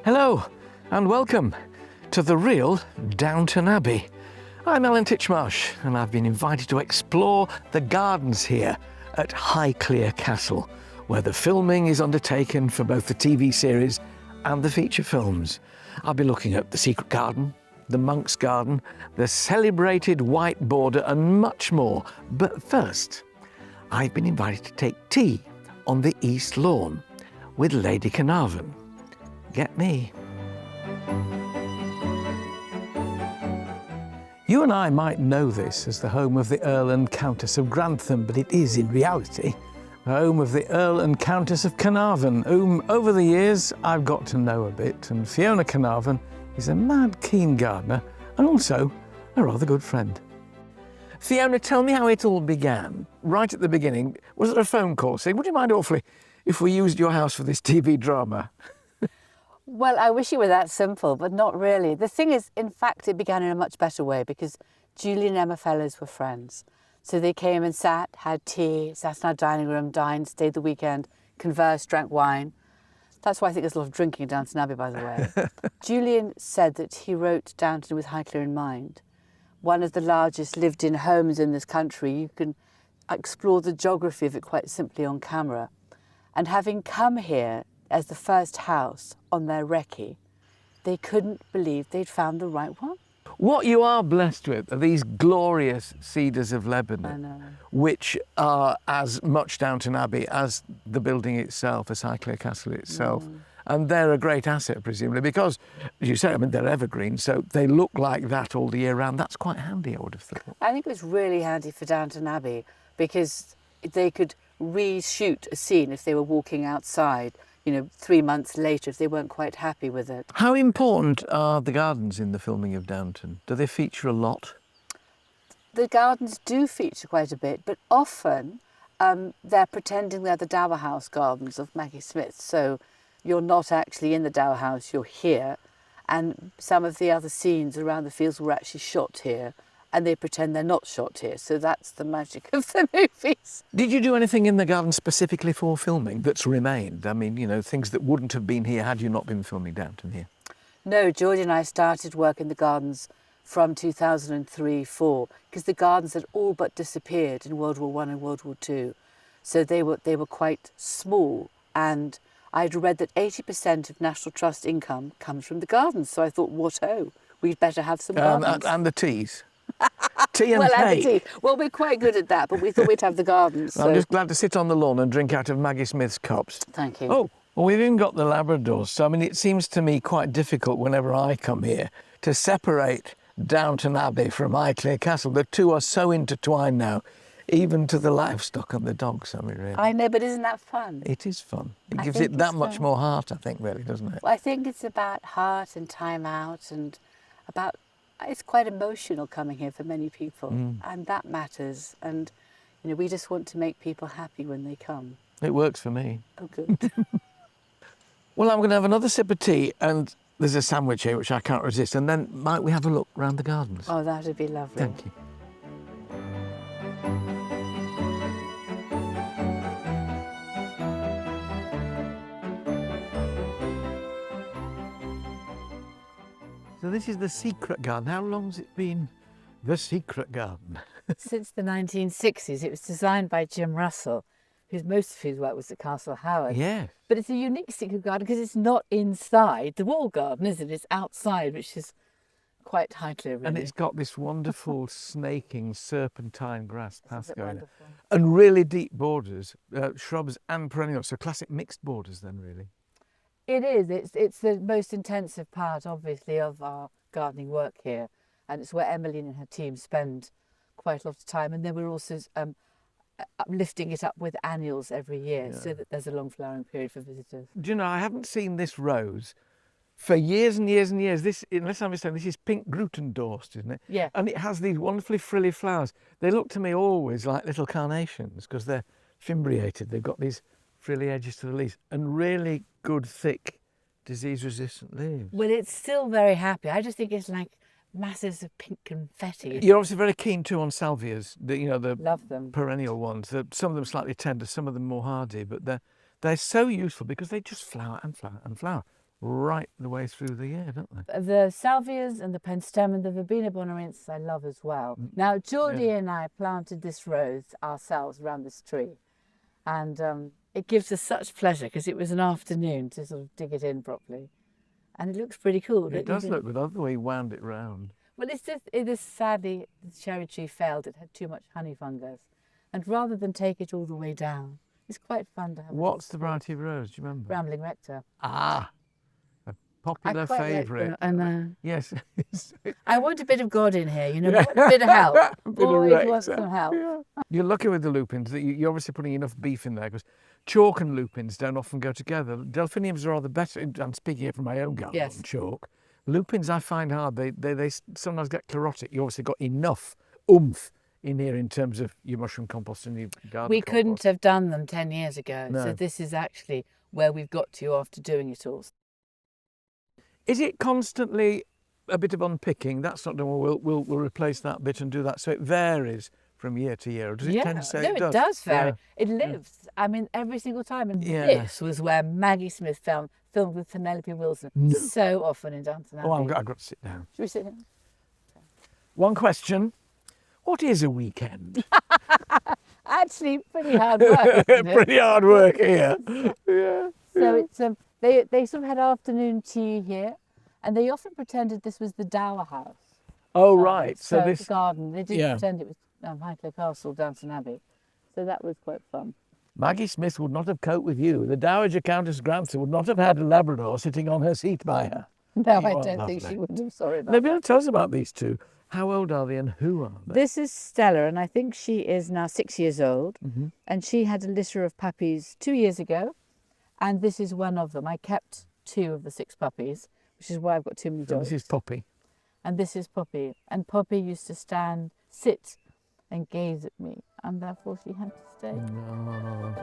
Hello and welcome to the real Downton Abbey. I'm Alan Titchmarsh and I've been invited to explore the gardens here at Highclere Castle, where the filming is undertaken for both the TV series and the feature films. I'll be looking at the secret garden, the monk's garden, the celebrated white border and much more. But first, I've been invited to take tea on the East Lawn with Lady Carnarvon. Get me. You and I might know this as the home of the Earl and Countess of Grantham, but it is in reality the home of the Earl and Countess of Carnarvon, whom over the years I've got to know a bit, and Fiona Carnarvon is a mad keen gardener and also a rather good friend. Fiona, tell me how it all began. Right at the beginning, was it a phone call saying, would you mind awfully if we used your house for this TV drama? Well, I wish it were that simple, but not really. The thing is, in fact, it began in a much better way because Julie and Emma Fellows were friends. So they came and sat, had tea, sat in our dining room, dined, stayed the weekend, conversed, drank wine. That's why I think there's a lot of drinking at Downton Abbey, by the way. Julian said that he wrote Downton with Highclere in mind. One of the largest lived-in homes in this country. You can explore the geography of it quite simply on camera. And having come here as the first house on their recce, they couldn't believe they'd found the right one. What you are blessed with are these glorious cedars of Lebanon, which are as much Downton Abbey as the building itself, as Highclere Castle itself. And they're a great asset, presumably, because, as you say, I mean, they're evergreen, so they look like that all the year round. That's quite handy, I would have thought. I think it was really handy for Downton Abbey because they could reshoot a scene if they were walking outside, 3 months later if they weren't quite happy with it. How important are the gardens in the filming of Downton? Do they feature a lot? The gardens do feature quite a bit, but often they're pretending they're the Dower House gardens of Maggie Smith. So you're not actually in the Dower House, you're here. And some of the other scenes around the fields were actually shot here, and they pretend they're not shot here. So that's the magic of the movies. Did you do anything in the garden specifically for filming that's remained? I mean, things that wouldn't have been here had you not been filming Downton here? No, George and I started work in the gardens from 2003-04 because the gardens had all but disappeared in World War I and World War II. So they were quite small, and I'd read that 80% of National Trust income comes from the gardens. So I thought, we'd better have some gardens. And the teas. Tea and well, cake. And the tea. Well, we're quite good at that, but we thought we'd have the gardens. I'm just glad to sit on the lawn and drink out of Maggie Smith's cups. Thank you. Oh, well, we've even got the Labradors. So, I mean, it seems to me quite difficult whenever I come here to separate Downton Abbey from Highclere Castle. The two are so intertwined now, even to the livestock and the dogs, I mean, really. I know, but isn't that fun? It is fun. It gives it that much more heart, I think, really, doesn't it? Well, I think it's about heart and time out and about... It's quite emotional coming here for many people, and that matters. And, we just want to make people happy when they come. It works for me. Oh, good. Well, I'm going to have another sip of tea, and there's a sandwich here which I can't resist. And then might we have a look round the gardens? Oh, that would be lovely. Thank you. So this is the secret garden. How long's it been the secret garden? Since the 1960s. It was designed by Jim Russell, most of whose work was at Castle Howard. Yeah. But it's a unique secret garden because it's not inside the wall garden, is it? It's outside, which is quite Highclere, really. And it's got this wonderful snaking serpentine grass path going wonderful. And really deep borders, shrubs and perennials. So classic mixed borders then, really. It is. It's the most intensive part, obviously, of our gardening work here. And it's where Emmeline and her team spend quite a lot of time. And then we're also lifting it up with annuals every year so that there's a long flowering period for visitors. Do you know, I haven't seen this rose for years and years and years. This, unless I'm mistaken, this is pink Grutendorst, isn't it? Yeah. And it has these wonderfully frilly flowers. They look to me always like little carnations because they're fimbriated. They've got these frilly edges to the leaves and really good, thick, disease-resistant leaves. Well, it's still very happy. I just think it's like masses of pink confetti. You're obviously very keen too on salvias, the Love them. perennial ones. Some of them slightly tender, some of them more hardy, but they're so useful because they just flower and flower and flower. right the way through the year, don't they? The salvias and the penstemon, the verbena bonarensis I love as well. Now, Geordie and I planted this rose ourselves around this tree, and it gives us such pleasure because it was an afternoon to sort of dig it in properly, and it looks pretty cool. It does look good. I love the way you wound it round. Well, it is sadly, the cherry tree failed. It had too much honey fungus, and rather than take it all the way down, it's quite fun to have. What's the variety of rose? Do you remember? Rambling Rector. Ah, a popular favourite. And yes. I want a bit of God in here, you know, a bit of help. Always want some help. Yeah. You're lucky with the lupins that you're obviously putting enough beef in there, because chalk and lupins don't often go together. Delphiniums are rather better. I'm speaking here from my own garden. Yes. Chalk. Lupins I find hard. They sometimes get chlorotic. You obviously got enough oomph in here in terms of your mushroom compost and your garden We compost. couldn't have done them 10 years ago. No. So this is actually where we've got to after doing it all. Is it constantly a bit of unpicking? That's not done. We'll replace that bit and do that. So it varies from year to year. Or does it tend to say no, it does? it does vary. Yeah. It lives. I mean, every single time. And Yeah. this was where Maggie Smith filmed with Penelope Wilson so often in Downton Abbey. Oh, I've got to sit down. Should we sit here? One question. What is a weekend? Actually, pretty hard work. Isn't it? Pretty hard work here. Yeah. So it's they sort of had afternoon tea here, and they often pretended this was the Dower House. Oh, right. So the this... garden. They did Yeah. pretend it was Highclere Castle, Downton Abbey. So that was quite fun. Maggie Smith would not have coped with you. The Dowager Countess Grantham would not have had a Labrador sitting on her seat by her. No, You I are don't think lovely. she would have. Sorry about Maybe you'll tell us about these two. How old are they and who are they? This is Stella, and I think she is now 6 years old. Mm-hmm. And she had a litter of puppies 2 years ago, and this is one of them. I kept 2 of the 6 puppies, which is why I've got too many So dogs. this is Poppy. And this is Poppy. And Poppy used to sit and gaze at me, and therefore she had to stay. No.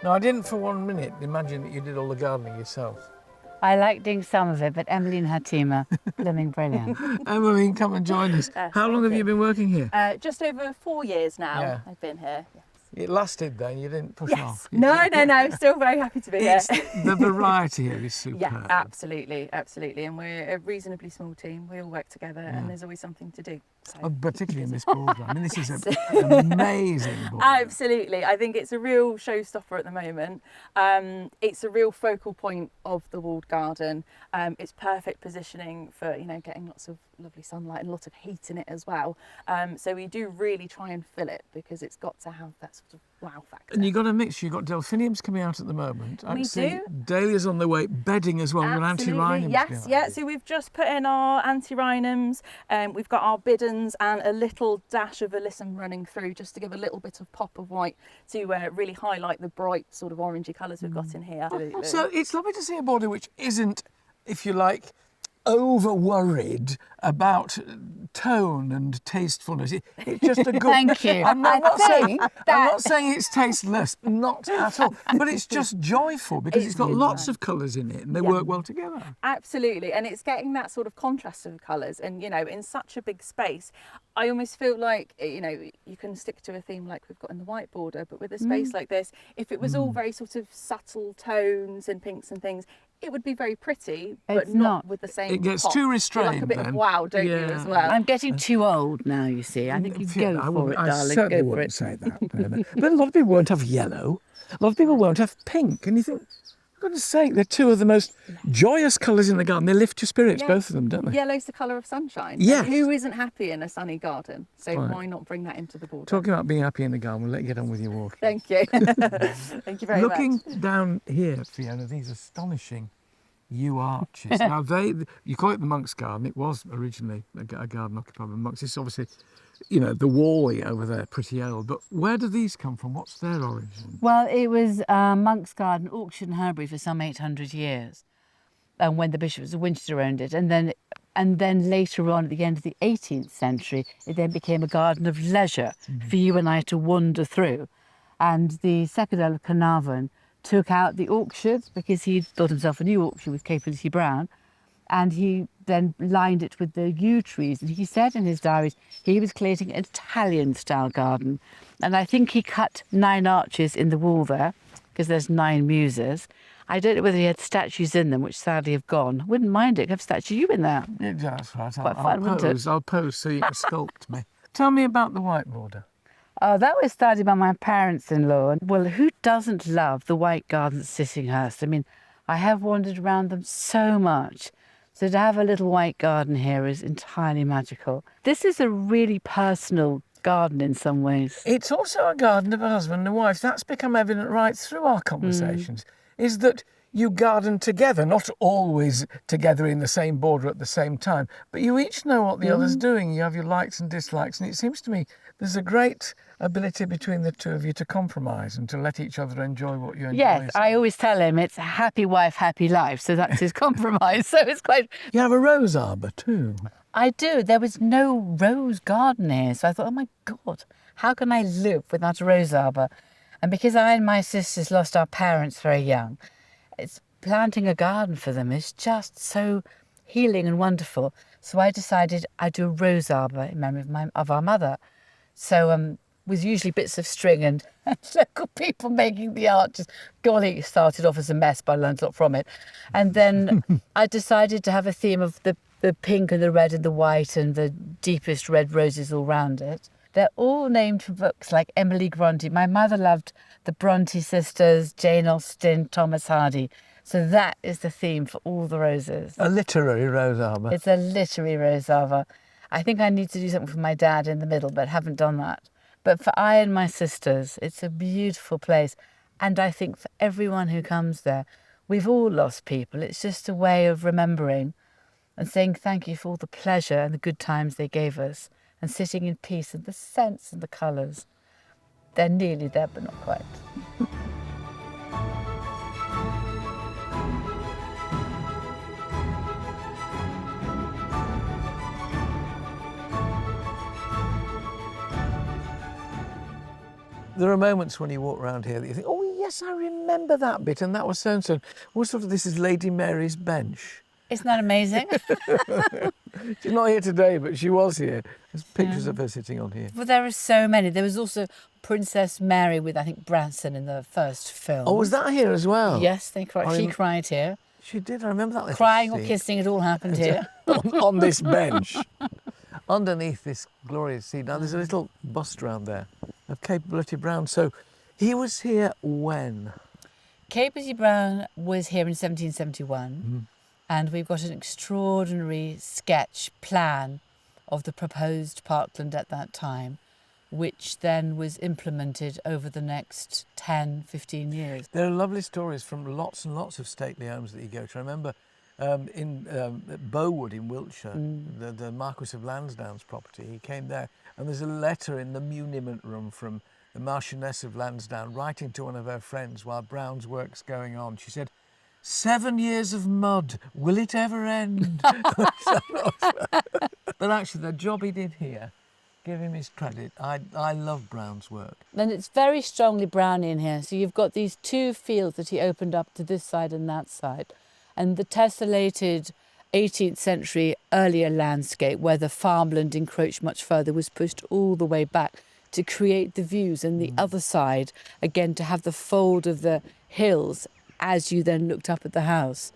No, I didn't for 1 minute imagine that you did all the gardening yourself. I like doing some of it, but Emily and her team are blooming brilliant. Emmeline, come and join us. How long have you been working here? Just over 4 years now Yeah. I've been here. Yes. It lasted then, you didn't push Yes. off. No, still very happy to be here. The variety here is superb. Yeah, absolutely. And we're a reasonably small team. We all work together and there's always something to do. So. Oh, particularly in this border. I mean, this is an amazing border. Absolutely. I think it's a real showstopper at the moment. It's a real focal point of the walled garden. It's perfect positioning for, getting lots of lovely sunlight and a lot of heat in it as well. So we do really try and fill it because it's got to have that sort of wow factor. And you've got a mix. You've got delphiniums coming out at the moment. I We see do. Dahlias on the way, bedding as well, with antirrhinums. Yes, behind yeah. you. So we've just put in our antirrhinums. We've got our biddens and a little dash of alyssum running through just to give a little bit of pop of white to really highlight the bright sort of orangey colours we've got in here. So it's lovely to see a border which isn't, if you like, over worried about tone and tastefulness. It's just a good. Thank you. I'm not saying that- it's tasteless, not at all. But it's just joyful because it's got lots of colours in it and they work well together. Absolutely, and it's getting that sort of contrast of colours, and in such a big space, I almost feel like you can stick to a theme like we've got in the white border, but with a space like this, if it was all very sort of subtle tones and pinks and things, it would be very pretty, but It's not not. with the same. It gets pop. too You restrained like a bit then. of wow, don't you, as well? I'm getting too old now, you see. I think you go for it, I darling. certainly Go for wouldn't it. say that. But a lot of people won't have yellow. A lot of people won't have pink. And you think, for goodness sake, they're two of the most joyous colours in the garden. They lift your spirits, Yeah. both of them, don't they? Yellow's the colour of sunshine. And Yes. who isn't happy in a sunny garden? So Right. why not bring that into the border? Talking about being happy in the garden, we'll let you get on with your water. Thank you. Thank you very Looking much. down here, Fiona, these astonishing yew arches. Now, you call it the monk's garden. It was originally a garden occupied by monks. It's obviously, the wally over there, pretty old. But where do these come from? What's their origin? Well, it was Monk's Garden, auctioned in Highbury for some 800 years, when the bishops of Winchester owned it. And then later on, at the end of the 18th century, it then became a garden of leisure for you and I to wander through. And the second Earl of Carnarvon took out the orchard because he'd built himself a new orchard with Capability Brown, and he then lined it with the yew trees. And he said in his diaries he was creating an Italian-style garden. And I think he cut 9 arches in the wall there, because there's 9 muses. I don't know whether he had statues in them, which sadly have gone. Wouldn't mind it, have a statue you in there. Yeah, that's right. Quite fun, wouldn't it? I'll pose so you can sculpt me. Tell me about the white border. Oh, that was started by my parents-in-law. Well, who doesn't love the white gardens at Sittinghurst? I mean, I have wandered around them so much. So to have a little white garden here is entirely magical. This is a really personal garden in some ways. It's also a garden of a husband and wife. That's become evident right through our conversations, is that you garden together, not always together in the same border at the same time, but you each know what the other's doing. You have your likes and dislikes, and it seems to me there's a great ability between the two of you to compromise and to let each other enjoy what you enjoy. Yes, I always tell him it's a happy wife, happy life, so that's his compromise. So it's quite... You have a rose arbour too. I do. There was no rose garden here, so I thought, oh my God, how can I live without a rose arbour? And because I and my sisters lost our parents very young, it's planting a garden for them is just so healing and wonderful. So I decided I'd do a rose arbour in memory of our mother. So with usually bits of string and local people making the arches. Golly, it started off as a mess, but I learned a lot from it. And then I decided to have a theme of the pink and the red and the white and the deepest red roses all round it. They're all named for books like Emily Bronte. My mother loved the Bronte sisters, Jane Austen, Thomas Hardy. So that is the theme for all the roses. A literary rose arbour. It's a literary rose arbour. I think I need to do something for my dad in the middle, but haven't done that. But for I and my sisters, it's a beautiful place. And I think for everyone who comes there, we've all lost people. It's just a way of remembering and saying thank you for all the pleasure and the good times they gave us, and sitting in peace and the scents and the colours. They're nearly there, but not quite. There are moments when you walk around here that you think, oh yes, I remember that bit, and that was so-and-so. Well, sort of this is Lady Mary's bench. Isn't that amazing? She's not here today, but she was here. There's pictures of her sitting on here. Well, there are so many. There was also Princess Mary with, I think, Branson in the first film. Oh, was that here as well? Yes, they cried. She cried here. She did, I remember that little Crying scene. or kissing, it all happened here. on this bench. Underneath this glorious sea. Now, there's a little bust around there of Capability Brown. So he was here when? Capability Brown was here in 1771. And we've got an extraordinary sketch plan of the proposed parkland at that time, which then was implemented over the next 10, 15 years. There are lovely stories from lots and lots of stately homes that you go to. I remember in Bowood in Wiltshire, the Marquis of Lansdowne's property, he came there, and there's a letter in the muniment room from the Marchioness of Lansdowne writing to one of her friends while Brown's work's going on. She said, 7 years of mud, will it ever end? But actually, the job he did here, give him his credit. I love Brown's work. And it's very strongly Brownian here. So you've got these 2 fields that he opened up to this side and that side. And the tessellated 18th century earlier landscape where the farmland encroached much further was pushed all the way back to create the views. And the other side, again, to have the fold of the hills as you then looked up at the house.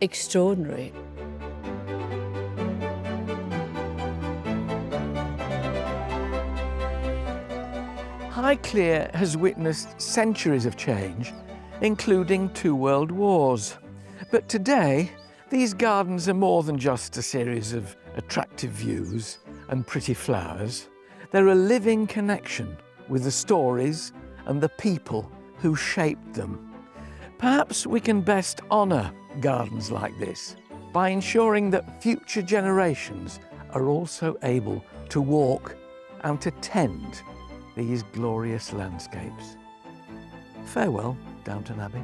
Extraordinary. Highclere has witnessed centuries of change, including 2 world wars. But today, these gardens are more than just a series of attractive views and pretty flowers. They're a living connection with the stories and the people who shaped them. Perhaps we can best honour gardens like this by ensuring that future generations are also able to walk and to tend these glorious landscapes. Farewell, Downton Abbey.